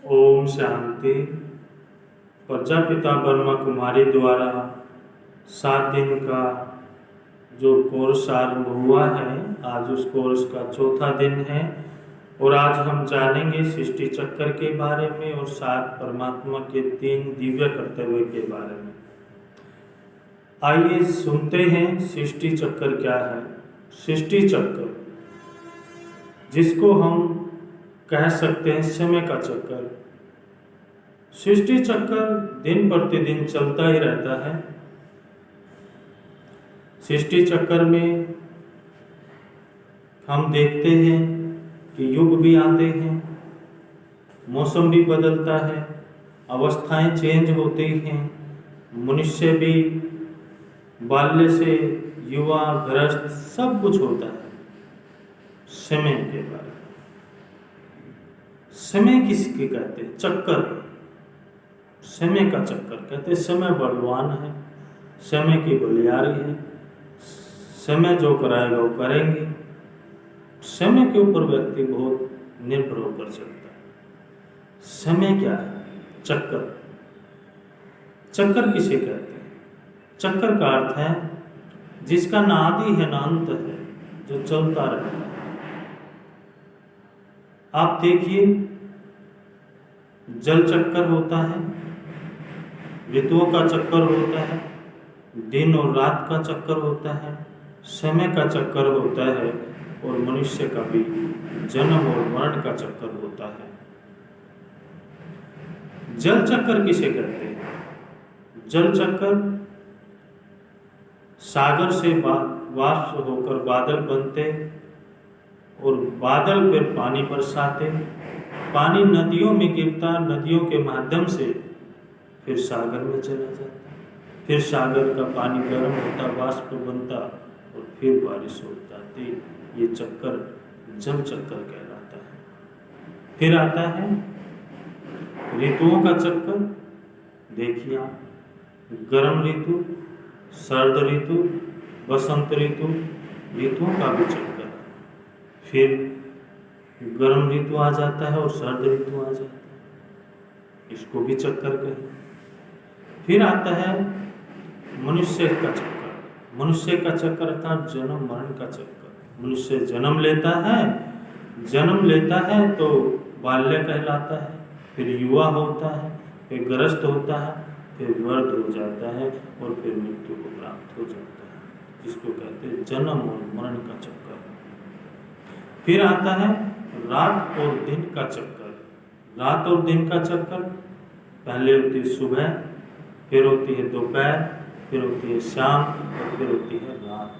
ओम शांति। प्रजापिता ब्रह्मा कुमारी द्वारा 7 दिन का जो कोर्स आरंभ हुआ है, आज उस कोर्स का चौथा दिन है और आज हम जानेंगे सृष्टि चक्र के बारे में और 7 परमात्मा के 3 दिव्य कर्तव्य के बारे में। आइए सुनते हैं सृष्टि चक्र क्या है। सृष्टि चक्र, जिसको हम कह सकते हैं समय का चक्कर। सृष्टि चक्र दिन प्रतिदिन चलता ही रहता है। सृष्टि चक्र में हम देखते हैं कि युग भी आते हैं, मौसम भी बदलता है, अवस्थाएं चेंज होती हैं, मनुष्य भी बाल्य से युवा गृहस्थ सब कुछ होता है। समय के बारे में, समय किसके कहते हैं? चक्कर, समय का चक्कर कहते हैं। समय बलवान है, समय की बलियारी है, समय जो कराएगा वो करेंगे। समय के ऊपर व्यक्ति बहुत निर्भर होकर चलता है। समय क्या है? चक्कर। चक्कर किसे कहते हैं? चक्कर का अर्थ है जिसका ना आदि है ना अंत है, जो चलता रहता है। आप देखिए, जल चक्कर होता है, ऋतुओं का चक्कर होता है, दिन और रात का चक्कर होता है, समय का चक्कर होता है और मनुष्य का भी जन्म और मरण का चक्कर होता है। जल चक्कर किसे कहते हैं? जल चक्कर सागर से वाष्प होकर बादल बनते और बादल फिर पानी बरसाते, पानी नदियों में गिरता, नदियों के माध्यम से फिर सागर में चला जाता, फिर सागर का पानी गर्म होता, वाष्प बनता और फिर बारिश हो जाती। ये चक्कर जल चक्कर कहलाता है। फिर आता है ऋतुओं का चक्कर। देखिए आप, गर्म ऋतु, सर्द ऋतु, बसंत ऋतु, ऋतुओं का भी चक्कर। फिर गर्म ऋतु आ जाता है और सर्द ऋतु आ जाता है, इसको भी चक्कर कहें। फिर आता है मनुष्य का चक्कर। मनुष्य का चक्कर अर्थात जन्म मरण का चक्कर। मनुष्य जन्म लेता है तो बाल्य कहलाता है, फिर युवा होता है, फिर गृहस्थ होता है, फिर वृद्ध हो जाता है और फिर मृत्यु को प्राप्त हो जाता है, जिसको कहते हैं जन्म और मरण का चक्कर। फिर आता है रात और दिन का चक्कर। रात और दिन का चक्कर, पहले होती है सुबह, फिर होती है दोपहर, फिर होती है शाम और फिर होती है रात,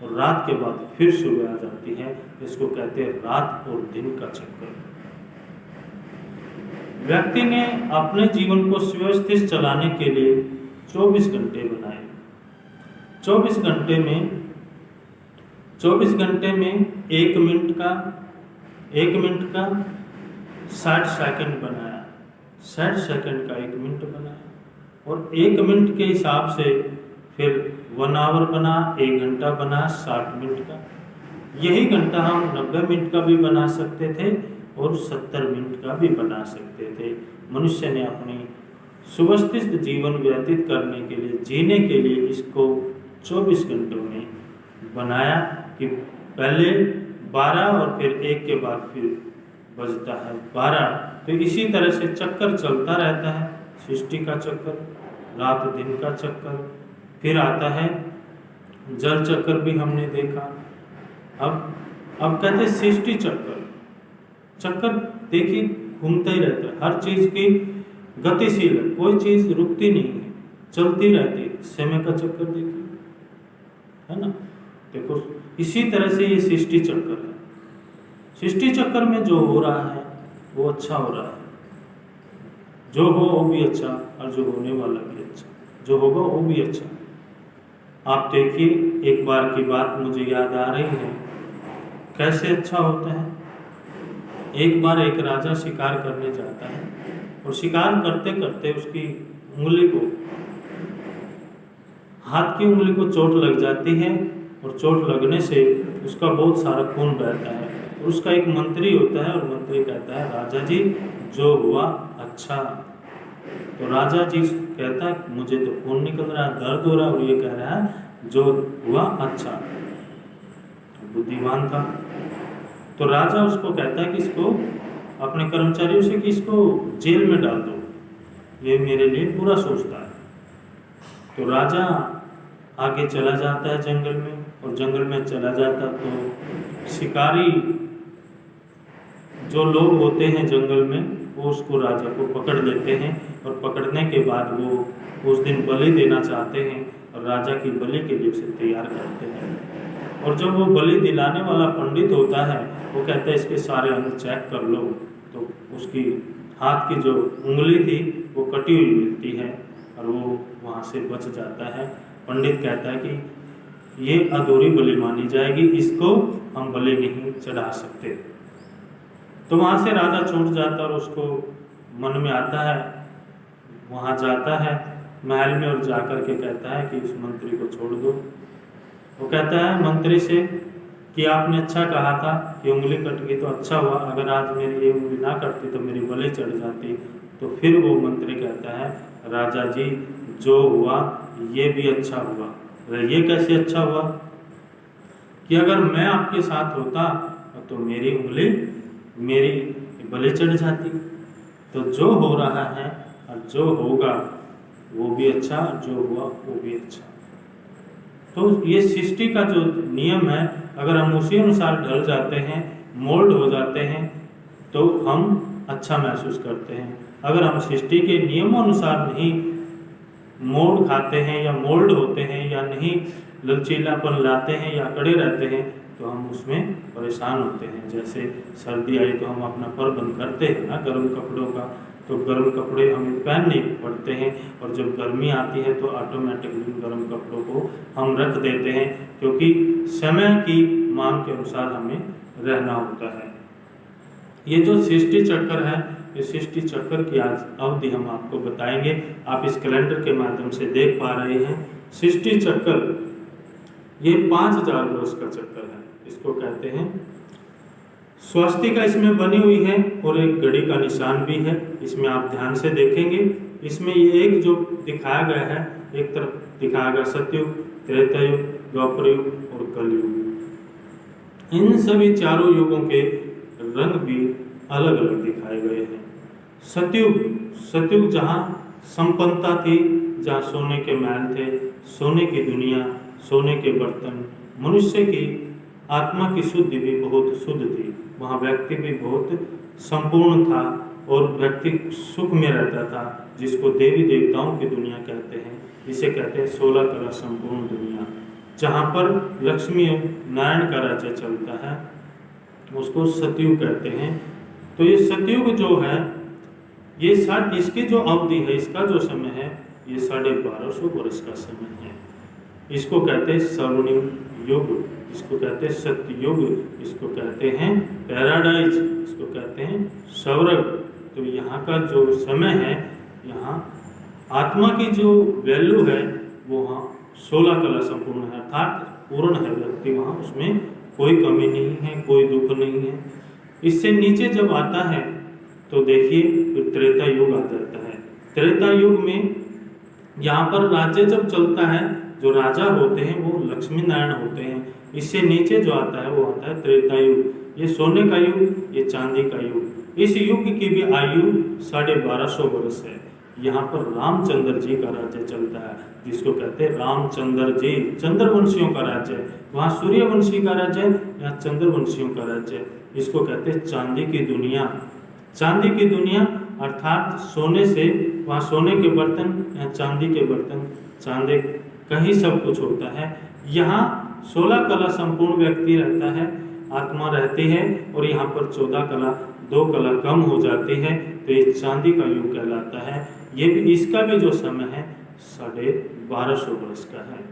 और रात के बाद फिर सुबह आ जाती है। इसको कहते हैं रात और दिन का चक्कर। व्यक्ति ने अपने जीवन को सुव्यवस्थित चलाने के लिए 24 घंटे बनाए। 24 घंटे में 1 मिनट का 60 सेकंड बनाया, 60 सेकंड का 1 मिनट बनाया, और 1 मिनट के हिसाब से फिर 1 आवर बना, 1 घंटा बना 60 मिनट का। यही घंटा हम 90 मिनट का भी बना सकते थे और 70 मिनट का भी बना सकते थे। मनुष्य ने अपनी सुव्यवस्थित जीवन व्यतीत करने के लिए, जीने के लिए इसको 24 घंटों में बनाया कि पहले 12 और फिर 1 के बाद फिर बजता है 12। तो इसी तरह से चक्कर चलता रहता है। सृष्टि का चक्कर, रात दिन का चक्कर। फिर आता है जल चक्कर, भी हमने देखा। अब कहते हैं सृष्टि चक्कर। चक्कर देखिए घूमता ही रहता है, हर चीज की गतिशील है, कोई चीज रुकती नहीं है, चलती रहती है। समय का चक्कर देखिए, है ना? देखो, इसी तरह से ये सृष्टि चक्कर है। सृष्टि चक्कर में जो हो रहा है वो अच्छा हो रहा है, जो हो वो भी अच्छा और जो होने वाला भी अच्छा, जो होगा वो भी अच्छा। आप देखिए, एक बार की बात मुझे याद आ रही है, कैसे अच्छा होता है। एक बार एक राजा शिकार करने जाता है और शिकार करते करते उसकी उंगली को, हाथ की उंगली को चोट लग जाती है और चोट लगने से उसका बहुत सारा खून बहता है। और उसका एक मंत्री होता है, और मंत्री कहता है राजा जी जो हुआ अच्छा। तो राजा जी कहता है मुझे तो खून निकल रहा है, दर्द हो रहा है, और ये कह रहा है जो हुआ अच्छा। बुद्धिमान था। तो राजा उसको कहता है कि इसको अपने कर्मचारियों से कि इसको जेल में डाल दो, ये मेरे लिए बुरा सोचता है। तो राजा आगे चला जाता है जंगल में, और जंगल में चला जाता तो शिकारी जो लोग होते हैं जंगल में वो उसको राजा को पकड़ लेते हैं, और पकड़ने के बाद वो उस दिन बलि देना चाहते हैं, और राजा की बलि के लिए उसे तैयार करते हैं। और जब वो बलि दिलाने वाला पंडित होता है वो कहता है इसके सारे अंग चेक कर लो, तो उसकी हाथ की जो उंगली थी वो कटी हुई मिलती है, और वो वहाँ से बच जाता है। पंडित कहता है कि ये अधूरी बलि मानी जाएगी, इसको हम बलि नहीं चढ़ा सकते। तो वहाँ से राजा छूट जाता और उसको मन में आता है, वहाँ जाता है महल में और जाकर के कहता है कि उस मंत्री को छोड़ दो। वो कहता है मंत्री से कि आपने अच्छा कहा था कि उंगली कट गई तो अच्छा हुआ, अगर आज मेरी ये उंगली ना कटती तो मेरी बलि चढ़ जाती। तो फिर वो मंत्री कहता है राजा जी जो हुआ ये भी अच्छा हुआ। ये कैसे अच्छा हुआ कि अगर मैं आपके साथ होता तो मेरी उंगली मेरी बलि चढ़ जाती। तो जो हो रहा है और जो होगा वो भी अच्छा, जो हुआ वो भी अच्छा। तो ये सृष्टि का जो नियम है, अगर हम उसी अनुसार ढल जाते हैं, मोल्ड हो जाते हैं, तो हम अच्छा महसूस करते हैं। अगर हम सृष्टि के नियमों अनुसार नहीं मोड़ खाते हैं या मोल्ड होते हैं या नहीं लचीलापन लाते हैं या कड़े रहते हैं, तो हम उसमें परेशान होते हैं। जैसे सर्दी आई तो हम अपना पर बंद करते हैं ना गर्म कपड़ों का, तो गर्म कपड़े हमें पहनने पड़ते हैं, और जब गर्मी आती है तो ऑटोमेटिकली गर्म कपड़ों को हम रख देते हैं, क्योंकि समय की मांग के अनुसार हमें रहना होता है। ये जो सृष्टि चक्र है, इस सृष्टि चक्र की आज अवधि हम आपको बताएंगे। आप इस कैलेंडर के माध्यम से देख पा रहे हैं सृष्टि चक्र, ये 5000 वर्ष का चक्कर है। इसको कहते हैं स्वस्तिका इसमें बनी हुई है, और एक घड़ी का निशान भी है। इसमें आप ध्यान से देखेंगे, इसमें ये एक जो दिखाया गया है, एक तरफ दिखाया गया सतयुग, त्रेता युग, द्वापर युग और कलयुग। इन सभी चारों युगों के रंग भी अलग अलग दिखाए गए हैं। सतयुग जहाँ संपन्नता थी, जहाँ सोने के महल थे, सोने की दुनिया, सोने के बर्तन, मनुष्य की आत्मा की शुद्धि भी बहुत शुद्ध थी, वहाँ व्यक्ति भी बहुत संपूर्ण था और व्यक्ति सुख में रहता था, जिसको देवी देवताओं की दुनिया कहते हैं। इसे कहते हैं 16 कला संपूर्ण दुनिया, जहाँ पर लक्ष्मी नारायण का राज्य चलता है, उसको सतयुग कहते हैं। तो ये सतयुग जो है, ये इसकी जो अवधि है, इसका जो समय है, ये 1250 वर्ष का समय है। इसको कहते हैं स्वर्णिम युग, इसको कहते हैं सत्ययुग, इसको कहते हैं पैराडाइज, इसको कहते हैं स्वर्ग। तो यहाँ का जो समय है, यहाँ आत्मा की जो वैल्यू है वो वहाँ 16 कला संपूर्ण है, अर्थात पूर्ण है व्यक्ति, वहाँ उसमें कोई कमी नहीं है, कोई दुख नहीं है। इससे नीचे जब आता है तो देखिए फिर त्रेता युग आ जाता है। त्रेता युग में यहाँ पर राज्य जब चलता है, जो राजा होते हैं वो लक्ष्मी नारायण होते हैं। इससे नीचे जो आता है वो आता है त्रेता युग, ये सोने का युग, ये चांदी का युग। इस युग की भी आयु 1250 वर्ष है। यहाँ पर रामचंद्र जी का राज्य चलता है, जिसको कहते हैं रामचंद्र जी, चंद्रवंशियों का राज्य। वहाँ सूर्यवंशी का राज्य है, यहाँ चंद्रवंशियों का राज्य। इसको कहते हैं चांदी की दुनिया। चांदी की दुनिया अर्थात सोने से, वहाँ सोने के बर्तन, यहाँ चांदी के बर्तन, चांदी कहीं सब कुछ होता है। यहाँ 16 कला संपूर्ण व्यक्ति रहता है, आत्मा रहती है, और यहाँ पर 14 कला, 2 कला कम हो जाती है, तो ये चांदी का युग कहलाता है। ये भी, इसका भी जो समय है 1250 वर्ष का है।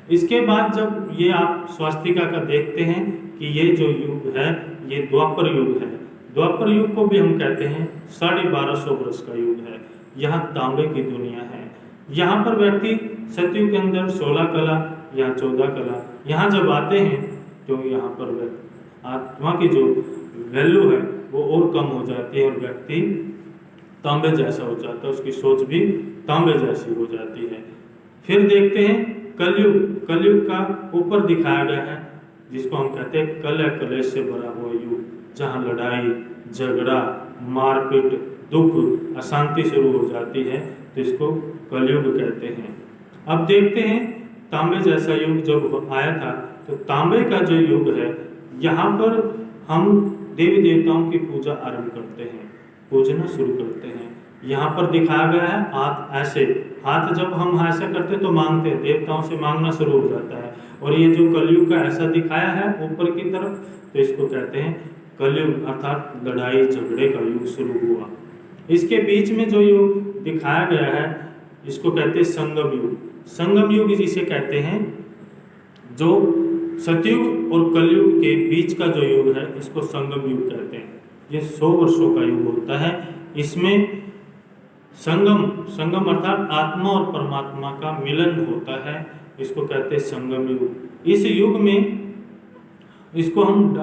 इसके बाद जब ये आप स्वास्तिका का देखते हैं कि ये जो युग है ये द्वापर युग है। द्वापर युग को भी हम कहते हैं 1250 वर्ष का युग है। यहाँ तांबे की दुनिया है। यहाँ पर व्यक्ति सतयुग के अंदर 16 कला या 14 कला, यहाँ जब आते हैं तो यहाँ पर आत्मा की जो वैल्यू है वो और कम हो जाती है और व्यक्ति तांबे जैसा हो जाता है, उसकी सोच भी तांबे जैसी हो जाती है। फिर देखते हैं कलयुग। कलयुग का ऊपर दिखाया गया है जिसको हम कहते हैं कलह कलेश से भरा हुआ युग, जहाँ लड़ाई झगड़ा मारपीट दुख अशांति शुरू हो जाती है, तो इसको कलयुग कहते हैं। अब देखते हैं तांबे जैसा युग जब आया था, तो तांबे का जो युग है, यहाँ पर हम देवी देवताओं की पूजा आरंभ करते हैं, पूजना शुरू करते हैं। यहाँ पर दिखाया गया है हाथ ऐसे, हाथ जब हम ऐसा करते तो मांगते हैं, देवताओं से मांगना शुरू हो जाता है। और ये जो कलयुग का ऐसा दिखाया है ऊपर की तरफ, तो इसको कहते हैं कलयुग, अर्थात लड़ाई झगड़े का युग शुरू हुआ। इसके बीच में जो युग दिखाया गया है इसको कहते हैं संगम युग। संगम युग जिसे कहते हैं, जो सतयुग और कलयुग के बीच का जो युग है इसको संगम युग कहते हैं। ये 100 वर्षों का युग होता है। इसमें संगम अर्थात आत्मा और परमात्मा का मिलन होता है, इसको कहते हैं संगम युग। इस युग में इसको हम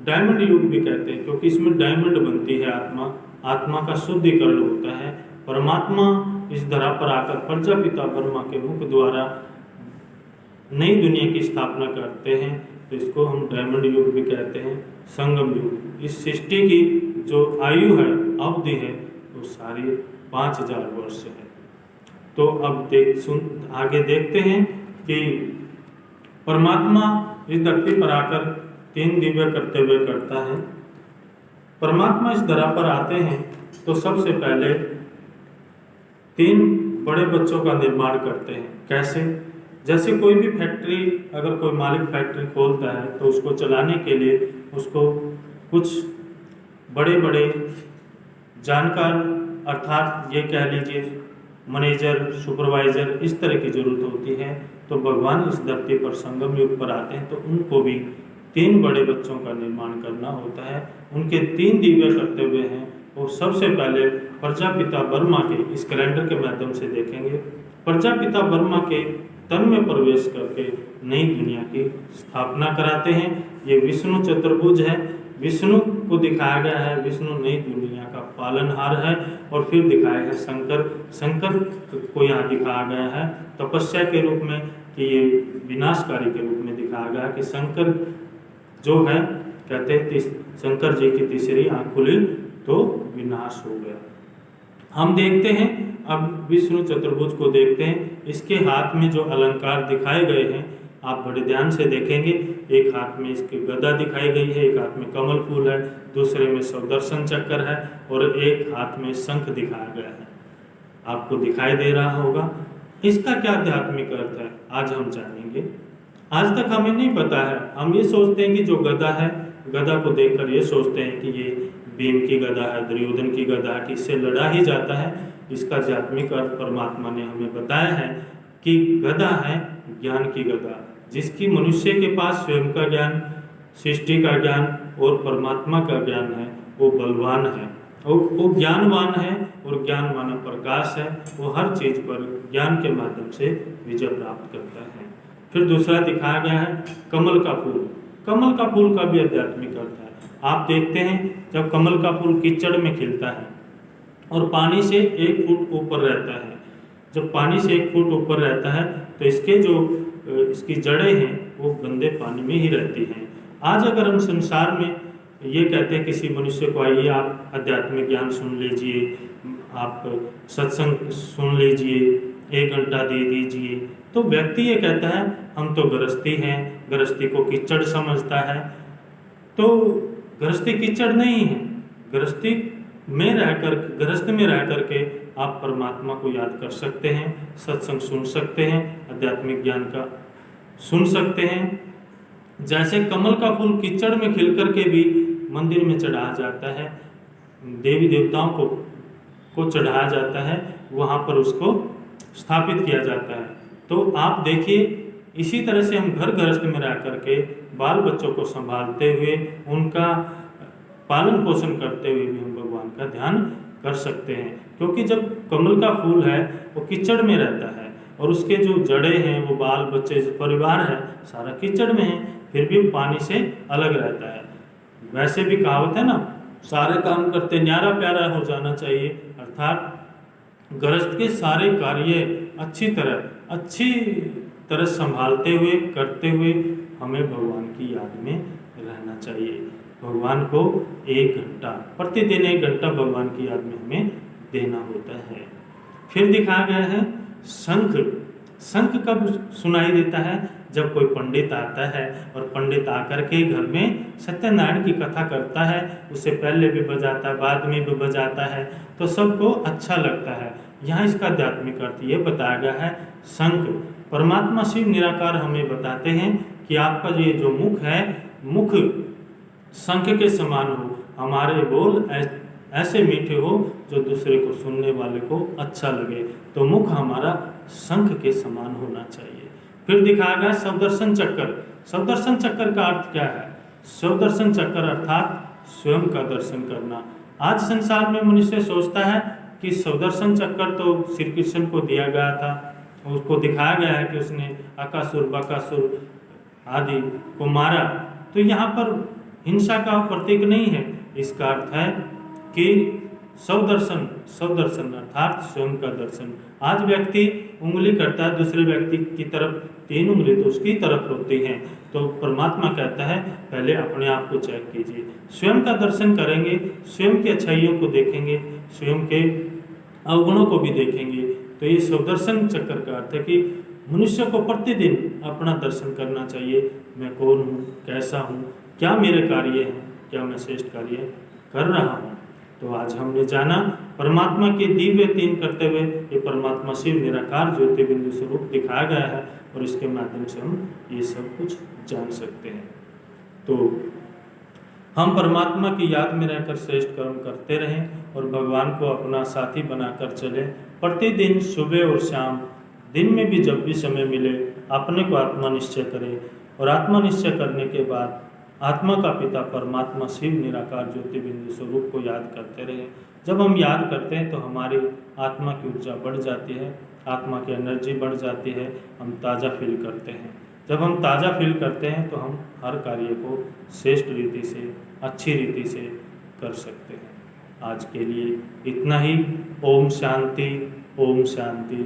डायमंड युग भी कहते हैं, क्योंकि इसमें डायमंड बनती है आत्मा का शुद्धिकरण होता है। परमात्मा इस धरा पर आकर प्रजापिता ब्रह्मा के मुख द्वारा नई दुनिया की स्थापना करते हैं, तो इसको हम डायमंड युग भी कहते हैं, संगम युग। इस सृष्टि की जो आयु है, अवधि है, वो सारी 5000 वर्ष है। तो अब आगे देखते हैं कि परमात्मा इस धरती पर आकर 3 दिव्य कर्तव्य करता है। परमात्मा इस धरा पर आते हैं तो सबसे पहले 3 बड़े बच्चों का निर्माण करते हैं। कैसे? जैसे कोई भी फैक्ट्री, अगर कोई मालिक फैक्ट्री खोलता है तो उसको चलाने के लिए उसको कुछ बड़े बड़े जानकार, अर्थात ये कह लीजिए मैनेजर, सुपरवाइजर, इस तरह की जरूरत होती है। तो भगवान इस धरती पर संगम युग पर आते हैं तो उनको भी 3 बड़े बच्चों का निर्माण करना होता है। उनके 3 दिव्य कर्तव्य हैं। और सबसे पहले प्रजापिता ब्रह्मा के, इस कैलेंडर के माध्यम से देखेंगे, प्रजापिता ब्रह्मा के तन में प्रवेश करके नई दुनिया की स्थापना कराते हैं। ये विष्णु चतुर्भुज है, विष्णु को दिखाया गया है, विष्णु नई दुनिया का पालनहार है। और फिर दिखाया है शंकर को यहाँ दिखाया गया है तपस्या के रूप में, कि ये विनाशकारी के रूप में दिखाया गया कि शंकर जो है, कहते हैं शंकर जी की तीसरी आंख खुली तो विनाश हो गया। हम देखते हैं अब विष्णु चतुर्भुज को देखते हैं। इसके हाथ में जो अलंकार दिखाए गए हैं आप बड़े ध्यान से देखेंगे। एक हाथ में इसकी गदा दिखाई गई है, एक हाथ में कमल फूल है, दूसरे में सुदर्शन चक्र है और एक हाथ में शंख दिखाया गया है। आपको दिखाई दे रहा होगा। इसका क्या आध्यात्मिक अर्थ है आज हम जानेंगे। आज तक हमें नहीं पता है। हम ये सोचते हैं कि जो गदा है, गदा को देखकर ये सोचते हैं कि ये भीम की गदा है, दुर्योधन की गदा है, कि इससे लड़ा ही जाता है। इसका आध्यात्मिक अर्थ परमात्मा ने हमें बताया है कि गदा है ज्ञान की गदा, जिसकी मनुष्य के पास स्वयं का ज्ञान, सृष्टि का ज्ञान और परमात्मा का ज्ञान है, वो बलवान है और वो ज्ञानवान है और ज्ञान माना प्रकाश है। वो हर चीज़ पर ज्ञान के माध्यम से विजय प्राप्त करता है। फिर दूसरा दिखाया गया है कमल का फूल। कमल का फूल का भी आध्यात्मिक अर्थ है। आप देखते हैं जब कमल का फूल कीचड़ में खिलता है और पानी से 1 फुट ऊपर रहता है, जब पानी से 1 फुट ऊपर रहता है तो इसकी जड़ें हैं वो गंदे पानी में ही रहती हैं। आज अगर हम संसार में ये कहते हैं किसी मनुष्य को, आइए आप आध्यात्मिक ज्ञान सुन लीजिए, आप सत्संग सुन लीजिए, 1 घंटा दे दीजिए, तो व्यक्ति ये कहता है हम तो गृहस्थी हैं, गृहस्थी को कीचड़ समझता है। तो गृहस्थी कीचड़ नहीं है। गृहस्थ में रह करके आप परमात्मा को याद कर सकते हैं, सत्संग सुन सकते हैं, आध्यात्मिक ज्ञान का सुन सकते हैं। जैसे कमल का फूल कीचड़ में खिल करके भी मंदिर में चढ़ाया जाता है, देवी देवताओं को चढ़ाया जाता है, वहाँ पर उसको स्थापित किया जाता है। तो आप देखिए, इसी तरह से हम घर गृहस्थ में रह करके बाल बच्चों को संभालते हुए, उनका पालन पोषण करते हुए भी हम भगवान का ध्यान कर सकते हैं। क्योंकि जब कमल का फूल है वो कीचड़ में रहता है और उसके जो जड़ें हैं, वो बाल बच्चे परिवार है, सारा कीचड़ में है, फिर भी पानी से अलग रहता है। वैसे भी कहावत है ना, सारे काम करते न्यारा प्यारा हो जाना चाहिए, अर्थात गृहस्थ के सारे कार्य अच्छी तरह संभालते हुए करते हुए हमें भगवान की याद में रहना चाहिए। भगवान को 1 घंटा प्रतिदिन 1 घंटा भगवान की याद में हमें देना होता है। फिर दिखाया गया है शंख। शंख कब सुनाई देता है? जब कोई पंडित आता है और पंडित आकर के घर में सत्यनारायण की कथा करता है, उससे पहले भी बजाता है, बाद में भी बजाता है, तो सबको अच्छा लगता है। यहाँ इसका आध्यात्मिक अर्थ ये बताया गया है, शंख परमात्मा शिव निराकार हमें बताते हैं कि आपका ये जो मुख है, मुख शंख के समान हो, हमारे बोल ऐसे मीठे हो जो दूसरे को सुनने वाले को अच्छा लगे, तो मुख हमारा शंख के समान होना चाहिए। फिर दिखाया गया स्वदर्शन चक्र। स्वदर्शन चक्र का अर्थ क्या है? स्वदर्शन चक्र अर्थात स्वयं का दर्शन करना। आज संसार में मनुष्य सोचता है कि स्वदर्शन चक्र तो श्री कृष्ण को दिया गया था, उसको दिखाया गया है कि उसने अकासुर बकासुर आदि को मारा, तो यहाँ पर हिंसा का प्रतीक नहीं है। इसका अर्थ है कि स्वदर्शन अर्थात स्वयं का दर्शन। आज व्यक्ति उंगली करता है दूसरे व्यक्ति की तरफ, 3 उंगली तो उसकी तरफ होती हैं, तो परमात्मा कहता है पहले अपने आप को चेक कीजिए। स्वयं का दर्शन करेंगे, स्वयं की अच्छाइयों को देखेंगे, स्वयं के अवगुणों को भी देखेंगे, तो ये स्वदर्शन चक्र का अर्थ है कि मनुष्य को प्रतिदिन अपना दर्शन करना चाहिए। मैं कौन हूँ, कैसा हूँ, क्या मेरे कार्य हैं, क्या मैं श्रेष्ठ कार्य कर रहा हूँ। तो आज हमने जाना परमात्मा के दिव्य 3 करते हुए ये परमात्मा शिव निराकार ज्योति बिंदु स्वरूप दिखाया गया है, और इसके माध्यम से हम ये सब कुछ जान सकते हैं। तो हम परमात्मा की याद में रहकर श्रेष्ठ कर्म करते रहें और भगवान को अपना साथी बनाकर चलें। प्रतिदिन सुबह और शाम, दिन में भी जब भी समय मिले, अपने को आत्मा निश्चय करें, और आत्मा निश्चय करने के बाद आत्मा का पिता परमात्मा शिव निराकार ज्योति बिंदु स्वरूप को याद करते रहे। जब हम याद करते हैं तो हमारी आत्मा की ऊर्जा बढ़ जाती है, आत्मा की एनर्जी बढ़ जाती है, हम ताज़ा फील करते हैं। जब हम ताज़ा फील करते हैं तो हम हर कार्य को श्रेष्ठ रीति से, अच्छी रीति से कर सकते हैं। आज के लिए इतना ही। ओम शांति, ओम शांति।